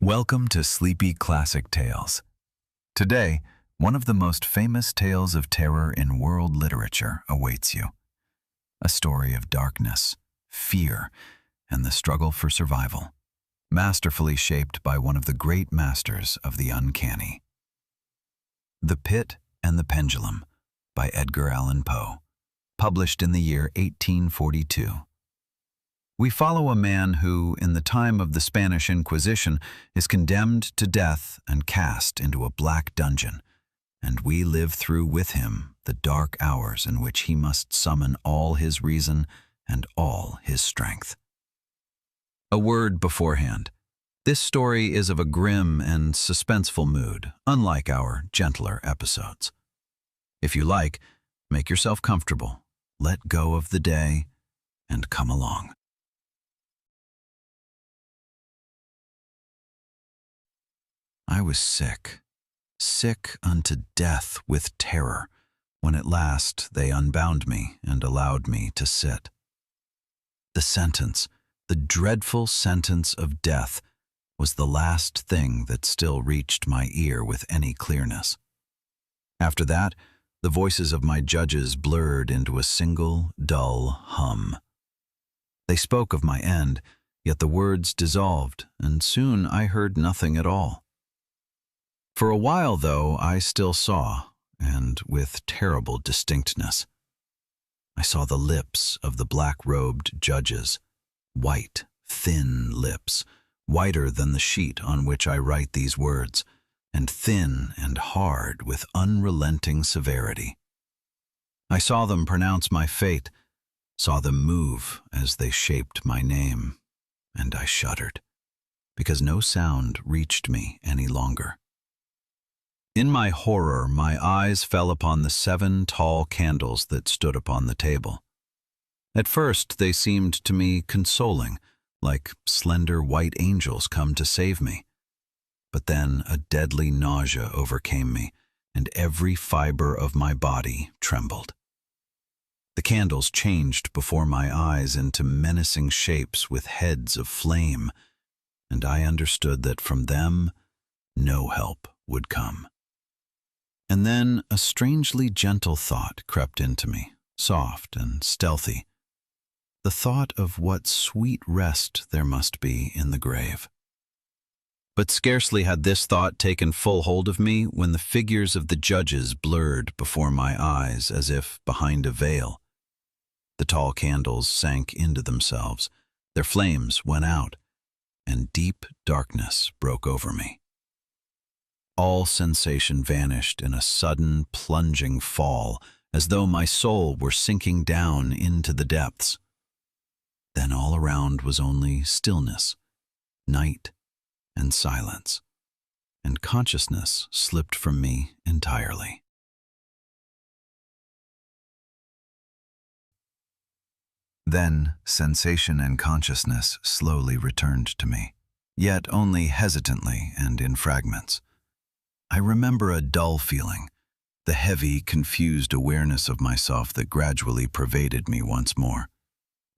Welcome to Sleepy Classic Tales. Today, one of the most famous tales of terror in world literature awaits you. A story of darkness, fear, and the struggle for survival, masterfully shaped by one of the great masters of the uncanny. The Pit and the Pendulum by Edgar Allan Poe, published in the year 1842. We follow a man who, in the time of the Spanish Inquisition, is condemned to death and cast into a black dungeon, and we live through with him the dark hours in which he must summon all his reason and all his strength. A word beforehand. This story is of a grim and suspenseful mood, unlike our gentler episodes. If you like, make yourself comfortable, let go of the day, and come along. I was sick unto death with terror, when at last they unbound me and allowed me to sit. The sentence, the dreadful sentence of death, was the last thing that still reached my ear with any clearness. After that, the voices of my judges blurred into a single, dull hum. They spoke of my end, yet the words dissolved, and soon I heard nothing at all. For a while, though, I still saw, and with terrible distinctness. I saw the lips of the black-robed judges, white, thin lips, whiter than the sheet on which I write these words, and thin and hard with unrelenting severity. I saw them pronounce my fate, saw them move as they shaped my name, and I shuddered, because no sound reached me any longer. In my horror, my eyes fell upon the 7 tall candles that stood upon the table. At first, they seemed to me consoling, like slender white angels come to save me. But then a deadly nausea overcame me, and every fiber of my body trembled. The candles changed before my eyes into menacing shapes with heads of flame, and I understood that from them no help would come. And then a strangely gentle thought crept into me, soft and stealthy, the thought of what sweet rest there must be in the grave. But scarcely had this thought taken full hold of me when the figures of the judges blurred before my eyes as if behind a veil. The tall candles sank into themselves, their flames went out, and deep darkness broke over me. All sensation vanished in a sudden, plunging fall, as though my soul were sinking down into the depths. Then all around was only stillness, night, and silence, and consciousness slipped from me entirely. Then sensation and consciousness slowly returned to me, yet only hesitantly and in fragments. I remember a dull feeling, the heavy, confused awareness of myself that gradually pervaded me once more.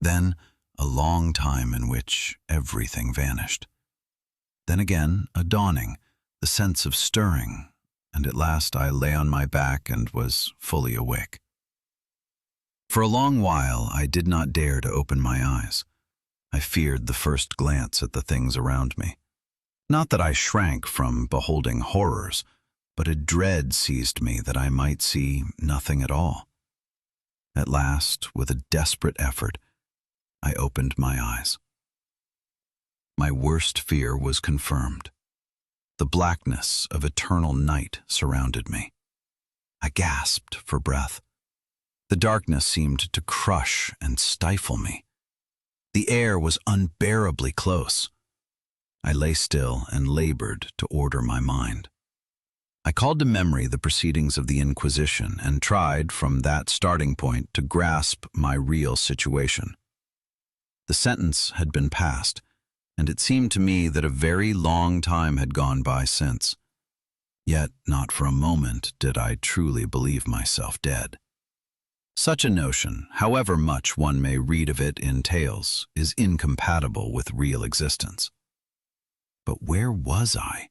Then a long time in which everything vanished. Then again a dawning, the sense of stirring, and at last I lay on my back and was fully awake. For a long while I did not dare to open my eyes. I feared the first glance at the things around me. Not that I shrank from beholding horrors, but a dread seized me that I might see nothing at all. At last, with a desperate effort, I opened my eyes. My worst fear was confirmed. The blackness of eternal night surrounded me. I gasped for breath. The darkness seemed to crush and stifle me. The air was unbearably close. I lay still and labored to order my mind. I called to memory the proceedings of the Inquisition and tried, from that starting point, to grasp my real situation. The sentence had been passed, and it seemed to me that a very long time had gone by since. Yet not for a moment did I truly believe myself dead. Such a notion, however much one may read of it in tales, is incompatible with real existence. But where was I?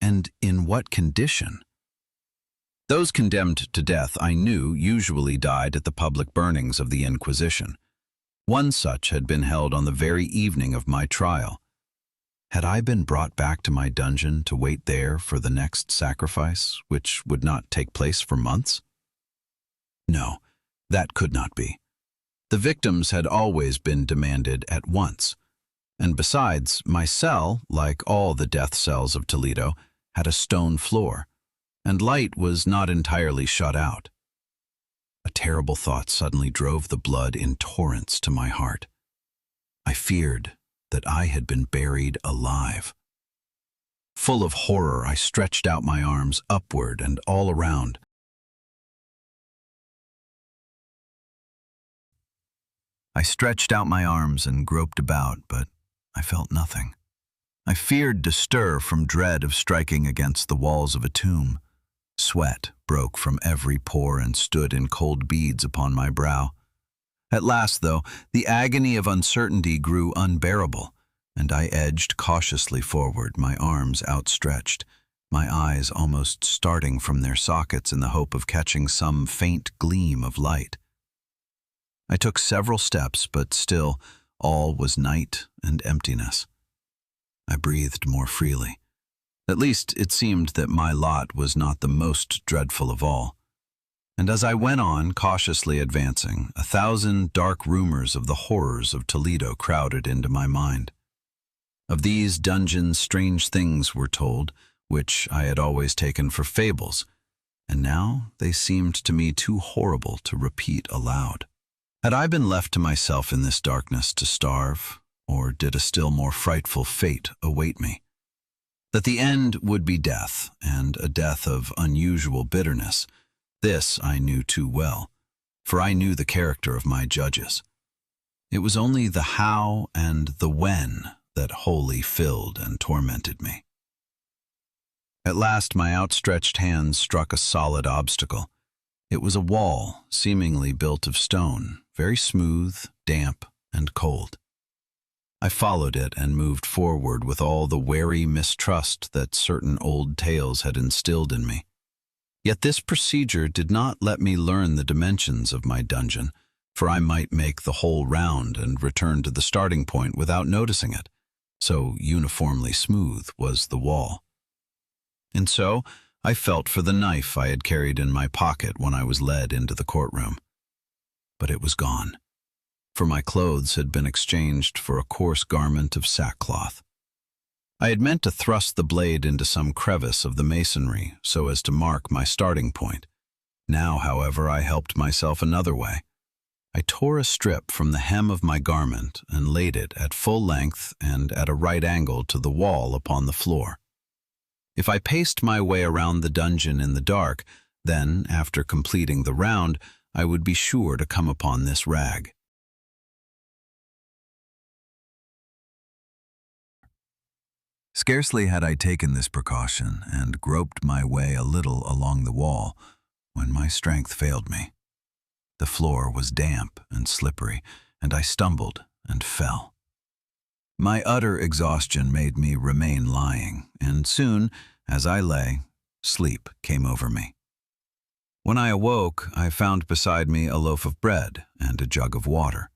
And in what condition? Those condemned to death, I knew, usually died at the public burnings of the Inquisition. One such had been held on the very evening of my trial. Had I been brought back to my dungeon to wait there for the next sacrifice, which would not take place for months? No, that could not be. The victims had always been demanded at once. And besides, my cell, like all the death cells of Toledo, had a stone floor, and light was not entirely shut out. A terrible thought suddenly drove the blood in torrents to my heart. I feared that I had been buried alive. Full of horror, I stretched out my arms upward and all around. I stretched out my arms and groped about, but I felt nothing. I feared to stir from dread of striking against the walls of a tomb. Sweat broke from every pore and stood in cold beads upon my brow. At last, though, the agony of uncertainty grew unbearable, and I edged cautiously forward, my arms outstretched, my eyes almost starting from their sockets in the hope of catching some faint gleam of light. I took several steps, but still all was night and emptiness. I breathed more freely. At least it seemed that my lot was not the most dreadful of all. And as I went on, cautiously advancing, 1,000 dark rumors of the horrors of Toledo crowded into my mind. Of these dungeons strange things were told, which I had always taken for fables, and now they seemed to me too horrible to repeat aloud. Had I been left to myself in this darkness to starve, or did a still more frightful fate await me? That the end would be death, and a death of unusual bitterness, this I knew too well, for I knew the character of my judges. It was only the how and the when that wholly filled and tormented me. At last my outstretched hands struck a solid obstacle. It was a wall, seemingly built of stone, very smooth, damp, and cold. I followed it and moved forward with all the wary mistrust that certain old tales had instilled in me. Yet this procedure did not let me learn the dimensions of my dungeon, for I might make the whole round and return to the starting point without noticing it, so uniformly smooth was the wall. And so I felt for the knife I had carried in my pocket when I was led into the courtroom. But it was gone, for my clothes had been exchanged for a coarse garment of sackcloth. I had meant to thrust the blade into some crevice of the masonry so as to mark my starting point. Now, however, I helped myself another way. I tore a strip from the hem of my garment and laid it at full length and at a right angle to the wall upon the floor. If I paced my way around the dungeon in the dark, then, after completing the round, I would be sure to come upon this rag. Scarcely had I taken this precaution and groped my way a little along the wall when my strength failed me. The floor was damp and slippery, and I stumbled and fell. My utter exhaustion made me remain lying, and soon, as I lay, sleep came over me. When I awoke, I found beside me a loaf of bread and a jug of water.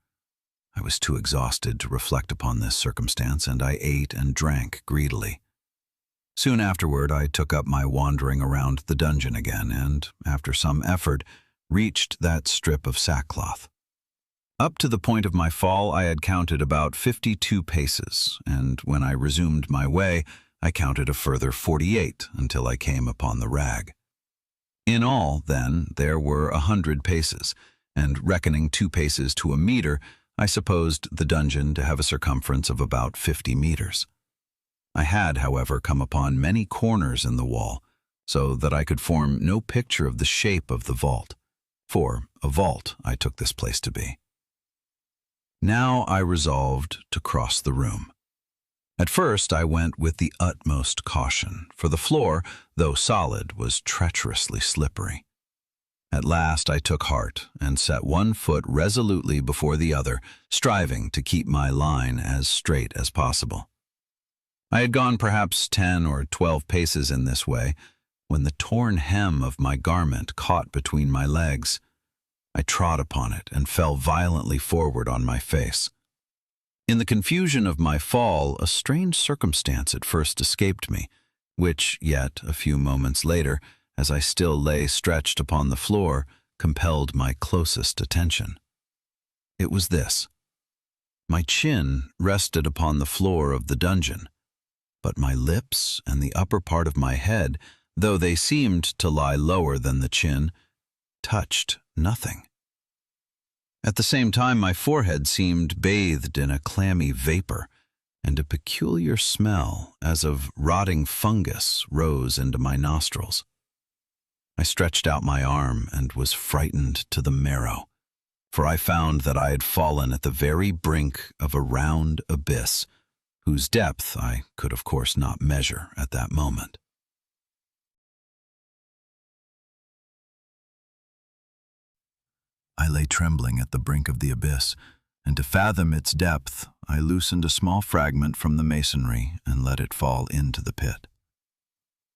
I was too exhausted to reflect upon this circumstance, and I ate and drank greedily. Soon afterward, I took up my wandering around the dungeon again, and, after some effort, reached that strip of sackcloth. Up to the point of my fall, I had counted about 52 paces, and when I resumed my way, I counted a further 48 until I came upon the rag. In all, then, there were 100 paces, and reckoning 2 paces to a meter, I supposed the dungeon to have a circumference of about 50 meters. I had, however, come upon many corners in the wall, so that I could form no picture of the shape of the vault, for a vault I took this place to be. Now I resolved to cross the room. At first I went with the utmost caution, for the floor, though solid, was treacherously slippery. At last I took heart and set one foot resolutely before the other, striving to keep my line as straight as possible. I had gone perhaps 10 or 12 paces in this way when the torn hem of my garment caught between my legs. I trod upon it and fell violently forward on my face. In the confusion of my fall, a strange circumstance at first escaped me, which yet, a few moments later, as I still lay stretched upon the floor, compelled my closest attention. It was this. My chin rested upon the floor of the dungeon, but my lips and the upper part of my head, though they seemed to lie lower than the chin, touched nothing. At the same time, my forehead seemed bathed in a clammy vapor, and a peculiar smell, as of rotting fungus, rose into my nostrils. I stretched out my arm and was frightened to the marrow, for I found that I had fallen at the very brink of a round abyss, whose depth I could of course not measure at that moment. I lay trembling at the brink of the abyss, and to fathom its depth, I loosened a small fragment from the masonry and let it fall into the pit.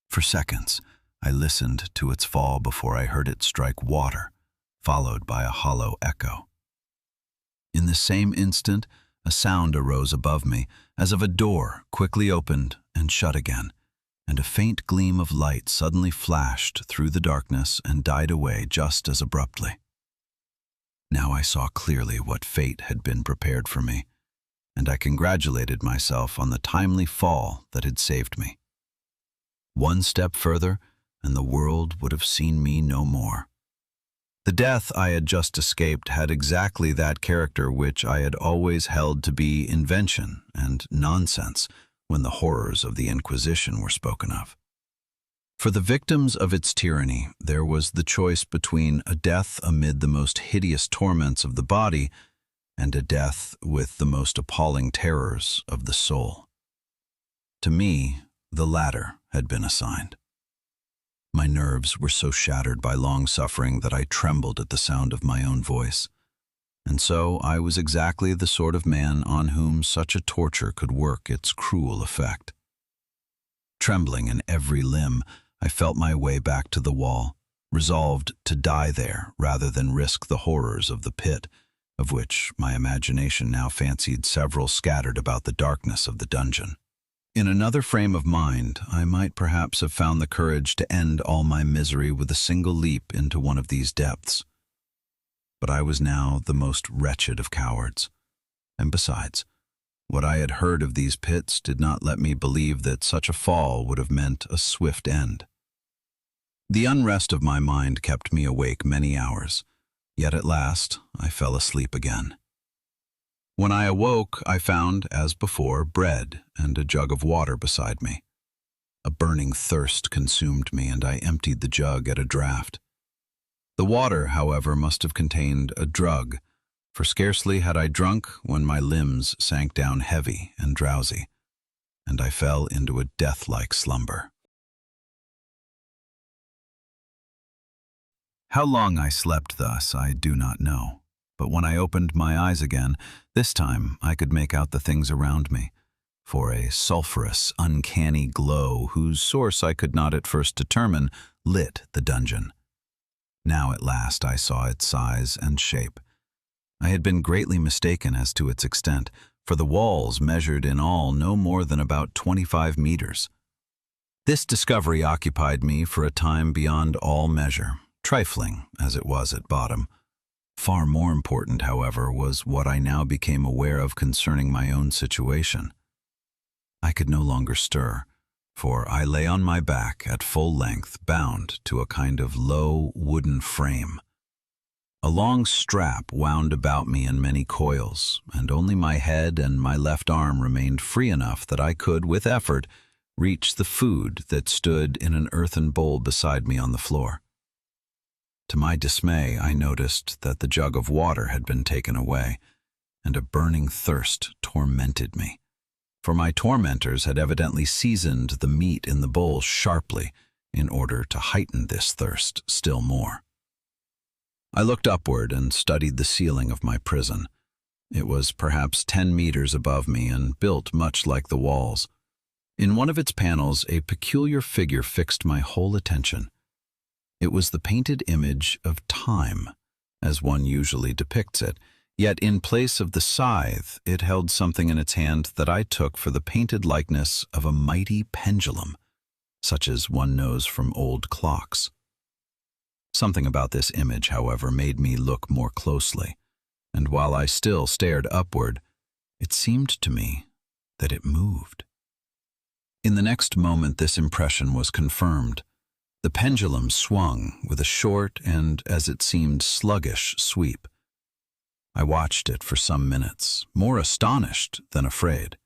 For seconds, I listened to its fall before I heard it strike water, followed by a hollow echo. In the same instant, a sound arose above me, as of a door quickly opened and shut again, and a faint gleam of light suddenly flashed through the darkness and died away just as abruptly. Now I saw clearly what fate had been prepared for me, and I congratulated myself on the timely fall that had saved me. One step further, and the world would have seen me no more. The death I had just escaped had exactly that character which I had always held to be invention and nonsense when the horrors of the Inquisition were spoken of. For the victims of its tyranny, there was the choice between a death amid the most hideous torments of the body and a death with the most appalling terrors of the soul. To me, the latter had been assigned. My nerves were so shattered by long suffering that I trembled at the sound of my own voice, and so I was exactly the sort of man on whom such a torture could work its cruel effect. Trembling in every limb, I felt my way back to the wall, resolved to die there rather than risk the horrors of the pit, of which my imagination now fancied several scattered about the darkness of the dungeon. In another frame of mind, I might perhaps have found the courage to end all my misery with a single leap into one of these depths. But I was now the most wretched of cowards, and besides, what I had heard of these pits did not let me believe that such a fall would have meant a swift end. The unrest of my mind kept me awake many hours, yet at last I fell asleep again. When I awoke, I found, as before, bread and a jug of water beside me. A burning thirst consumed me, and I emptied the jug at a draught. The water, however, must have contained a drug, for scarcely had I drunk when my limbs sank down heavy and drowsy, and I fell into a death-like slumber. How long I slept thus, I do not know, but when I opened my eyes again, this time I could make out the things around me, for a sulphurous, uncanny glow, whose source I could not at first determine, lit the dungeon. Now at last I saw its size and shape. I had been greatly mistaken as to its extent, for the walls measured in all no more than about 25 meters. This discovery occupied me for a time beyond all measure, trifling as it was at bottom. Far more important, however, was what I now became aware of concerning my own situation. I could no longer stir, for I lay on my back at full length, bound to a kind of low wooden frame. A long strap wound about me in many coils, and only my head and my left arm remained free enough that I could, with effort, reach the food that stood in an earthen bowl beside me on the floor. To my dismay, I noticed that the jug of water had been taken away, and a burning thirst tormented me, for my tormentors had evidently seasoned the meat in the bowl sharply in order to heighten this thirst still more. I looked upward and studied the ceiling of my prison. It was perhaps 10 meters above me and built much like the walls. In one of its panels, a peculiar figure fixed my whole attention. It was the painted image of time, as one usually depicts it, yet in place of the scythe, it held something in its hand that I took for the painted likeness of a mighty pendulum, such as one knows from old clocks. Something about this image, however, made me look more closely, and while I still stared upward, it seemed to me that it moved. In the next moment, this impression was confirmed. The pendulum swung with a short and, as it seemed, sluggish sweep. I watched it for some minutes, more astonished than afraid.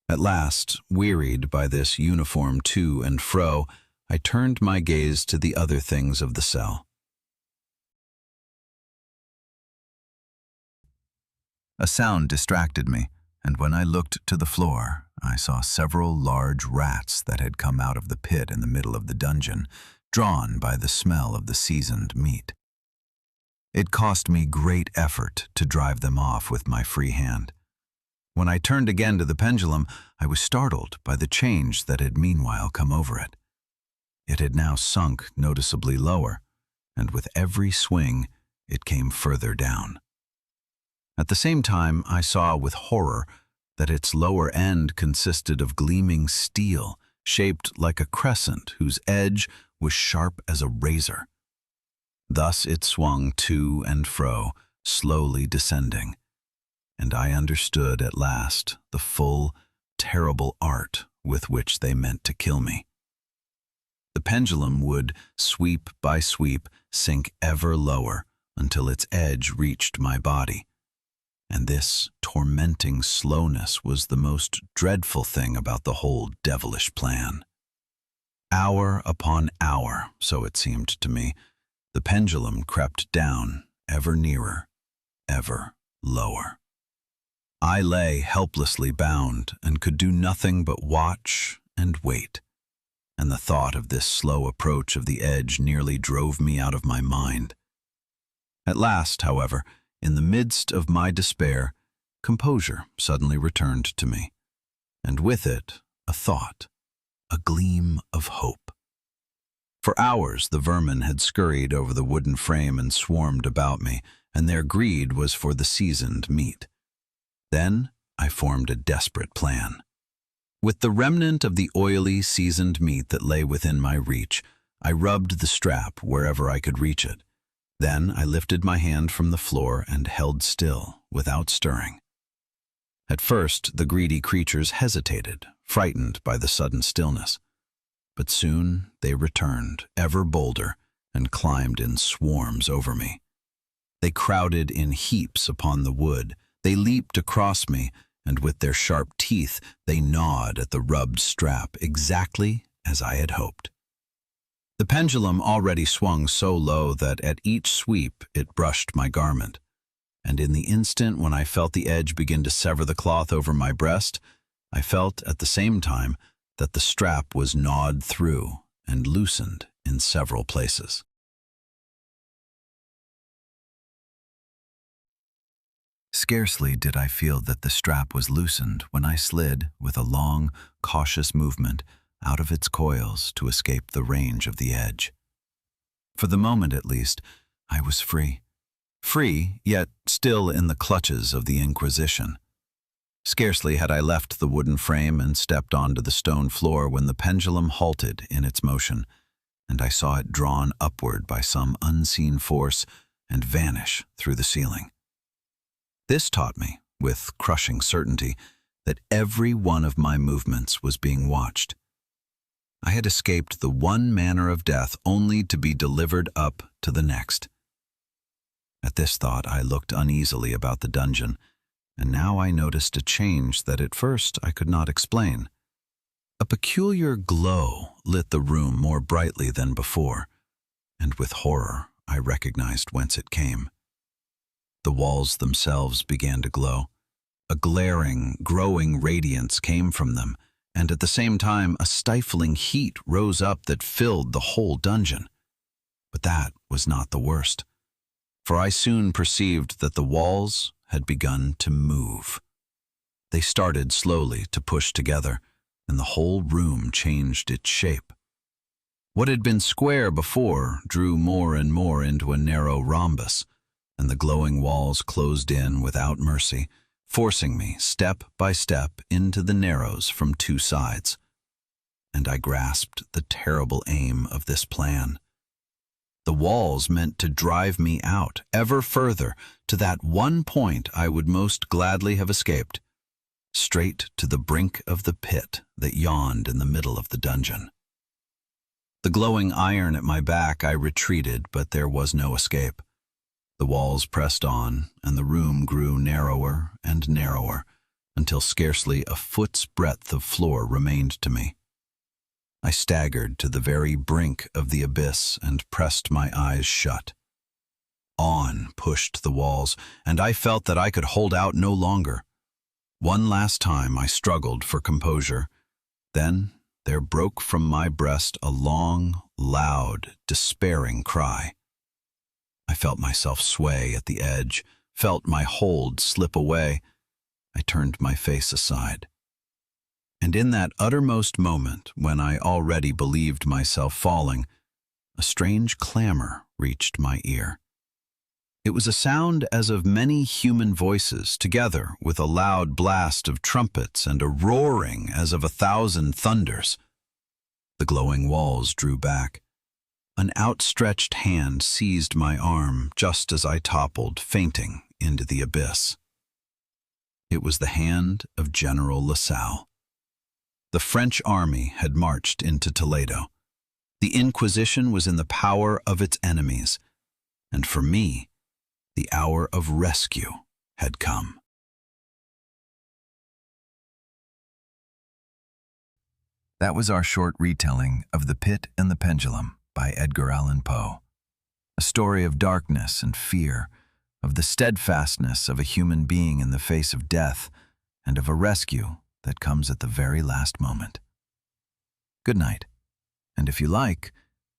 At last, wearied by this uniform to and fro, I turned my gaze to the other things of the cell. A sound distracted me, and when I looked to the floor, I saw several large rats that had come out of the pit in the middle of the dungeon, drawn by the smell of the seasoned meat. It cost me great effort to drive them off with my free hand. When I turned again to the pendulum, I was startled by the change that had meanwhile come over it. It had now sunk noticeably lower, and with every swing, it came further down. At the same time, I saw with horror that its lower end consisted of gleaming steel, shaped like a crescent whose edge was sharp as a razor. Thus it swung to and fro, slowly descending, and I understood at last the full, terrible art with which they meant to kill me. The pendulum would, sweep by sweep, sink ever lower until its edge reached my body. And this tormenting slowness was the most dreadful thing about the whole devilish plan. Hour upon hour, so it seemed to me, the pendulum crept down, ever nearer, ever lower. I lay helplessly bound and could do nothing but watch and wait, and the thought of this slow approach of the edge nearly drove me out of my mind. At last, however, in the midst of my despair, composure suddenly returned to me, and with it a thought, a gleam of hope. For hours the vermin had scurried over the wooden frame and swarmed about me, and their greed was for the seasoned meat. Then I formed a desperate plan. With the remnant of the oily, seasoned meat that lay within my reach, I rubbed the strap wherever I could reach it. Then I lifted my hand from the floor and held still, without stirring. At first, the greedy creatures hesitated, frightened by the sudden stillness. But soon they returned, ever bolder, and climbed in swarms over me. They crowded in heaps upon the wood. They leaped across me, and with their sharp teeth they gnawed at the rubbed strap exactly as I had hoped. The pendulum already swung so low that at each sweep it brushed my garment, and in the instant when I felt the edge begin to sever the cloth over my breast, I felt at the same time that the strap was gnawed through and loosened in several places. Scarcely did I feel that the strap was loosened when I slid, with a long, cautious movement, out of its coils to escape the range of the edge. For the moment, at least, I was free. Free, yet still in the clutches of the Inquisition. Scarcely had I left the wooden frame and stepped onto the stone floor when the pendulum halted in its motion, and I saw it drawn upward by some unseen force and vanish through the ceiling. This taught me, with crushing certainty, that every one of my movements was being watched. I had escaped the one manner of death only to be delivered up to the next. At this thought I looked uneasily about the dungeon, and now I noticed a change that at first I could not explain. A peculiar glow lit the room more brightly than before, and with horror I recognized whence it came. The walls themselves began to glow. A glaring, growing radiance came from them, and at the same time a stifling heat rose up that filled the whole dungeon. But that was not the worst, for I soon perceived that the walls had begun to move. They started slowly to push together, and the whole room changed its shape. What had been square before drew more and more into a narrow rhombus, and the glowing walls closed in without mercy, forcing me step by step into the narrows from two sides. And I grasped the terrible aim of this plan. The walls meant to drive me out ever further to that one point I would most gladly have escaped, straight to the brink of the pit that yawned in the middle of the dungeon. The glowing iron at my back, I retreated, but there was no escape. The walls pressed on, and the room grew narrower and narrower, until scarcely a foot's breadth of floor remained to me. I staggered to the very brink of the abyss and pressed my eyes shut. On pushed the walls, and I felt that I could hold out no longer. One last time I struggled for composure. Then there broke from my breast a long, loud, despairing cry. I felt myself sway at the edge, felt my hold slip away. I turned my face aside. And in that uttermost moment, when I already believed myself falling, a strange clamor reached my ear. It was a sound as of many human voices, together with a loud blast of trumpets and a roaring as of 1,000 thunders. The glowing walls drew back. An outstretched hand seized my arm just as I toppled, fainting, into the abyss. It was the hand of General LaSalle. The French army had marched into Toledo. The Inquisition was in the power of its enemies, and for me, the hour of rescue had come. That was our short retelling of The Pit and the Pendulum by Edgar Allan Poe. A story of darkness and fear, of the steadfastness of a human being in the face of death, and of a rescue that comes at the very last moment. Good night, and if you like,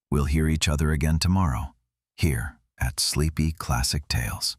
we'll hear each other again tomorrow, here at Sleepy Classic Tales.